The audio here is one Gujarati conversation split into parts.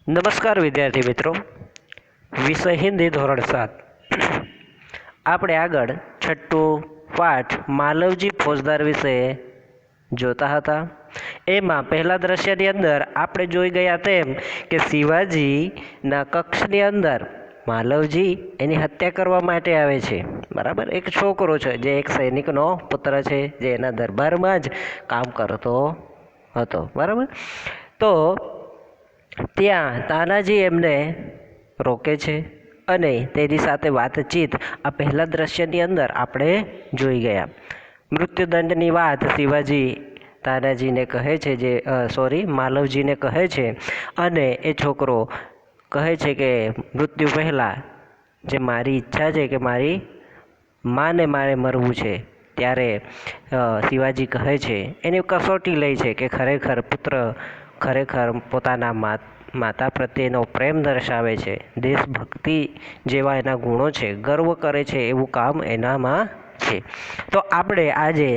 નમસ્કાર વિદ્યાર્થી મિત્રો, વિષય હિન્દી ધોરણ 7. આપણે આગળ છઠ્ઠું પાઠ માલવજી ફોજદાર વિશે જોતા હતા. એમાં પહેલા દ્રશ્યની અંદર આપણે જોઈ ગયા તેમ કે શિવાજીના કક્ષની અંદર માલવજી એની હત્યા કરવા માટે આવે છે. બરાબર, એક છોકરો છે જે એક સૈનિકનો પુત્ર છે, જે એના દરબારમાં જ કામ કરતો હતો. બરાબર, તો ત્યાં તાનાજી એમને રોકે છે અને તેની સાથે વાતચીત આ પહેલા દ્રશ્યની અંદર આપણે જોઈ ગયા. મૃત્યુદંડની વાત શિવાજી તાનાજીને કહે છે, માલવજીને કહે છે, અને એ છોકરો કહે છે કે મૃત્યુ પહેલાં જે મારી ઈચ્છા છે કે મારી માને મારે મરવું છે. ત્યારે શિવાજી કહે છે, એની કસોટી લે છે કે ખરેખર પુત્ર ખરેખર પોતાના માતા પ્રત્યેનો પ્રેમ દર્શાવે છે, દેશભક્તિ જેવા એના ગુણો છે, ગર્વ કરે છે એવું કામ એનામાં છે. તો આપણે આજે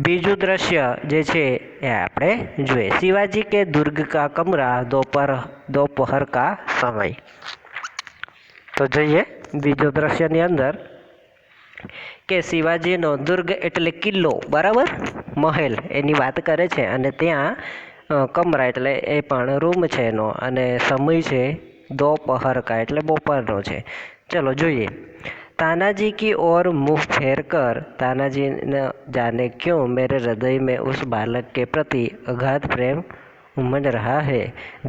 બીજું દ્રશ્ય જે છે એ આપણે જોઈએ. શિવાજી કે દુર્ગ કા કમરા दोपहर का समय. તો જોઈએ બીજો દ્રશ્યની અંદર કે શિવાજીનો દુર્ગ એટલે કિલ્લો, બરાબર, મહેલ એની વાત કરે છે. અને ત્યાં કમરા એટલે એ પણ રૂમ છે એનો, અને સમય છે दोपहर का એટલે બપોરનો છે. ચલો જોઈએ. तानाजी की ओर मुंह फेर कर तानाजी न जाने क्यों मेरे हृदय में उस बालक के प्रति अगाध प्रेम उमड़ रहा है.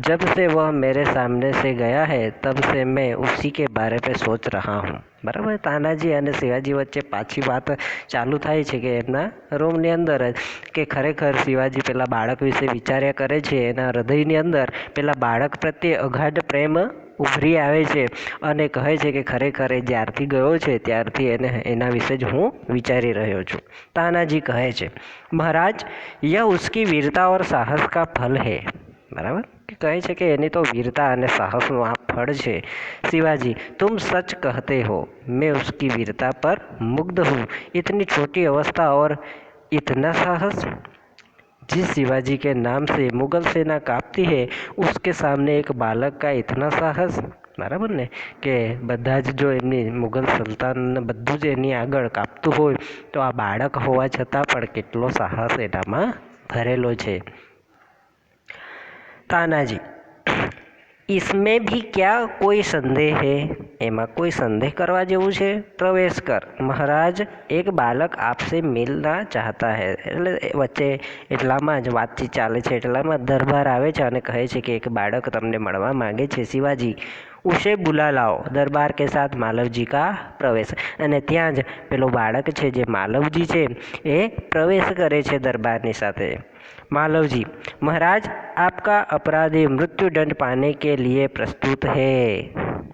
जब से वह मेरे सामने से गया है तब से मैं उसी के बारे में सोच रहा हूँ. બરાબર, તાનાજી અને શિવાજી વચ્ચે પાછી વાત ચાલુ થાય છે કે એમના રૂમની અંદર જ કે ખરેખર શિવાજી પેલા બાળક વિશે વિચાર્યા કરે છે. એના હૃદયની અંદર પેલા બાળક પ્રત્યે અગાઢ પ્રેમ ઉભરી આવે છે અને કહે છે કે ખરેખર એ જ્યારથી ગયો છે ત્યારથી એના વિશે જ હું વિચારી રહ્યો છું. તાનાજી કહે છે, મહારાજ યહ ઉસકી વીરતા ઓર સાહસ કા ફલ હૈ. બરાબર, કહે છે કે એની તો વીરતા અને સાહસનું આ ફળ છે. शिवाजी तुम सच कहते हो, मैं उसकी वीरता पर मुग्ध हूँ. इतनी छोटी अवस्था और इतना साहस. जिस शिवाजी के नाम से मुगल सेना कांपती है उसके सामने एक बालक का इतना साहस. બરાબર ને, કે બધા જ જો એમની મુગલ સલ્તાનને બધું જ એની આગળ કાપતું હોય તો આ બાળક હોવા છતાં પણ કેટલો સાહસ એનામાં ભરેલો છે. तानाजी इसमें भी क्या कोई संदेह है. એમાં કોઈ સંદેહ કરવા જેવું છે. प्रवेश कर महाराज एक बालक आपसे मिलना चाहता है. એટલે વચ્ચે એટલામાં જ વાતચીત ચાલે છે, એટલામાં દરબાર આવે છે અને કહે છે કે એક બાળક તમને મળવા માંગે છે. શિવાજી ઉસે બુલા લાઓ. દરબાર કે સાથ માલવજી કા પ્રવેશ. અને ત્યાં જ પેલો બાળક છે જે માલવજી છે એ પ્રવેશ કરે છે દરબારની સાથે. मालवजी महाराज आपका अपराधी मृत्यु दंड पाने के लिए प्रस्तुत है.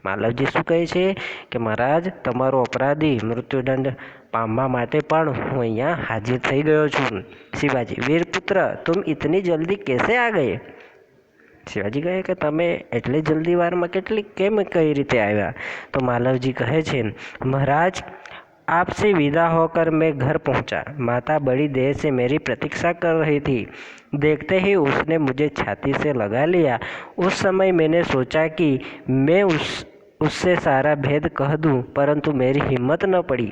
માલવજી શું કહે છે કે મહારાજ તમારો અપરાધી મૃત્યુદંડ પામવા માટે પણ હું અહીંયા હાજર થઈ ગયો છું. શિવાજી વીરપુત્ર તુમ ઇતની જલ્દી कैसे आ गए. શિવાજી કહે કે તમે એટલી જલ્દી વારમાં કેમ કઈ રીતે આવ્યા. તો માલવજી કહે છે, મહારાજ आपसे विदा होकर मैं घर पहुंचा. माता बड़ी देर से मेरी प्रतीक्षा कर रही थी. देखते ही उसने मुझे छाती से लगा लिया. उस समय मैंने सोचा कि मैं उससे सारा भेद कह दूं, परंतु मेरी हिम्मत न पड़ी.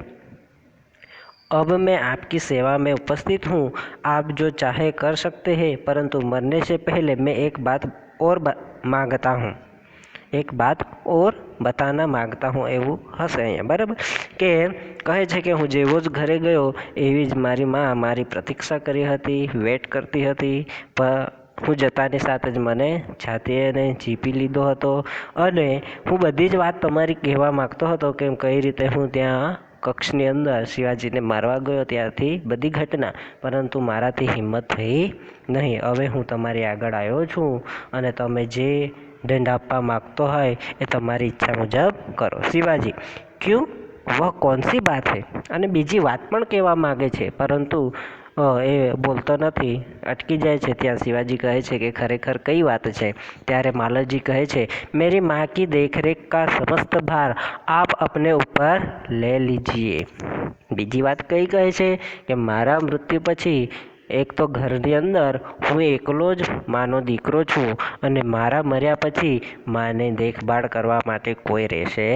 अब मैं आपकी सेवा में उपस्थित हूँ. आप जो चाहे कर सकते हैं, परंतु मरने से पहले मैं एक बात और मांगता हूँ. એક બાત ઓર બતાના માંગતા હું. એવું હશે અહીંયા. બરાબર, કે કહે છે કે હું જેવો જ ઘરે ગયો એવી જ મારી મા મારી પ્રતીક્ષા કરી હતી, વેટ કરતી હતી. પણ હું જતાની સાથે જ મને છાતીએ ચીપી લીધો હતો અને હું બધી જ વાત તમારી કહેવા માગતો હતો કે કઈ રીતે હું ત્યાં કક્ષની અંદર શિવાજીને મારવા ગયો ત્યારથી બધી ઘટના, પરંતુ મારાથી હિંમત થઈ નહીં. હવે હું તમારી આગળ આવ્યો છું અને તમે જે દંડ આપવા માગતો હોય એ તમારી ઈચ્છા મુજબ કરો. શિવાજી ક્યું વહ કોણ સી બાત હૈ. અને બીજી વાત પણ કહેવા માગે છે, પરંતુ એ બોલતો નથી, અટકી જાય છે. ત્યાં શિવાજી કહે છે કે ખરેખર કઈ વાત છે. ત્યારે માલવજી કહે છે, મેરી માँ की देखरेख का समस्त भार आप अपने ऊपर ले लीजिए. બીજી વાત કઈ કહે છે કે મારા મૃત્યુ પછી એક તો ઘરની અંદર હું એકલો જ માનો દીકરો છું અને મારા મર્યા પછી માને દેખભાળ કરવા માટે કોઈ રહેશે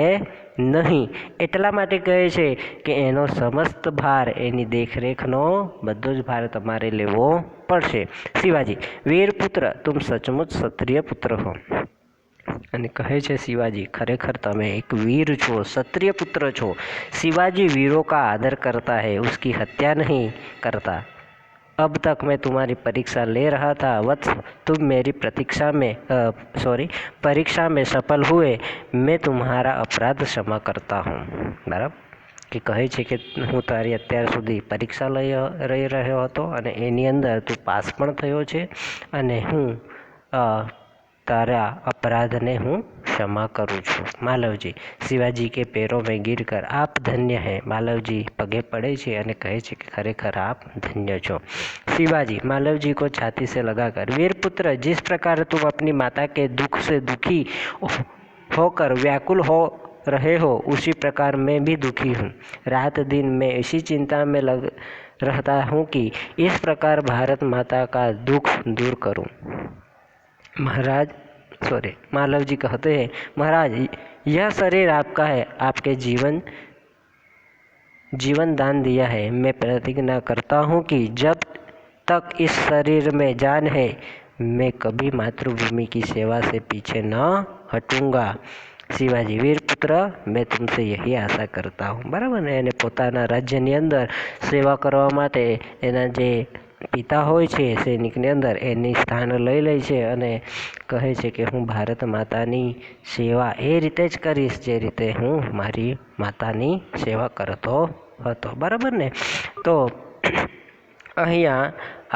નહીં. એટલા માટે કહે છે કે એનો સમસ્ત ભાર, એની દેખરેખનો બધો જ ભાર તમારે લેવો પડશે. શિવાજી: વીરપુત્ર, તુમ સચમુચ ક્ષત્રિય પુત્ર હો. અને કહે છે शिवाजी, खरेखर તમે एक वीर છો, क्षत्रिय पुत्र છો. शिवाजी वीरों का आदर करता है, उसकी हत्या नहीं करता. अब तक मैं तुम्हारी परीक्षा ले रहा था वत्स, तुम मेरी परीक्षा में सफल हुए, मैं तुम्हारा अपराध क्षमा करता हूँ. बराबर કે કહે છે કે હું તારી અત્યાર સુધી પરીક્ષા રહી રહ્યો હતો અને એની અંદર તું પાસ પણ થયો છે અને હું तारा अपराध ने हूँ क्षमा करूँ छूँ. मालवजी: शिवाजी के पैरों में गिरकर आप धन्य हैं. मालवजी पगे पड़े छे અને કહે છે કે ખરેખર આપ ધન્ય છો. शिवाजी मालवजी को छाती से लगाकर: वीरपुत्र, जिस प्रकार तुम अपनी माता के दुख से दुखी होकर व्याकुल हो रहे हो, उसी प्रकार मैं भी दुखी हूँ. रात दिन मैं इसी चिंता में लग रहता हूँ कि इस प्रकार भारत माता का दुख दूर करूँ. मालव जी कहते हैं, महाराज यह शरीर आपका है, आपके जीवन दान दिया है. मैं प्रतिज्ञा करता हूँ कि जब तक इस शरीर में जान है, मैं कभी मातृभूमि की सेवा से पीछे न हटूंगा. शिवाजी: वीरपुत्र, मैं तुमसे यही आशा करता हूँ. बराबर ने એને પોતાના રાજ્યની અંદર સેવા કરવા માટે એના જે પિતા હોય છે સૈનિકની અંદર એની સ્થાન લઈ લે છે અને કહે છે કે હું ભારત માતાની સેવા એ રીતે જ કરીશ જે રીતે હું મારી માતાની સેવા કરતો હતો. બરાબર ને? તો અહીંયા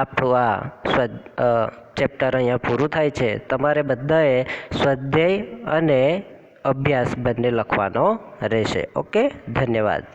આપણું આ ચેપ્ટર અહીંયા પૂરું થાય છે. તમારે બધાએ સ્વાધ્યાય અને અભ્યાસ બંને લખવાનો રહેશે. ઓકે, ધન્યવાદ.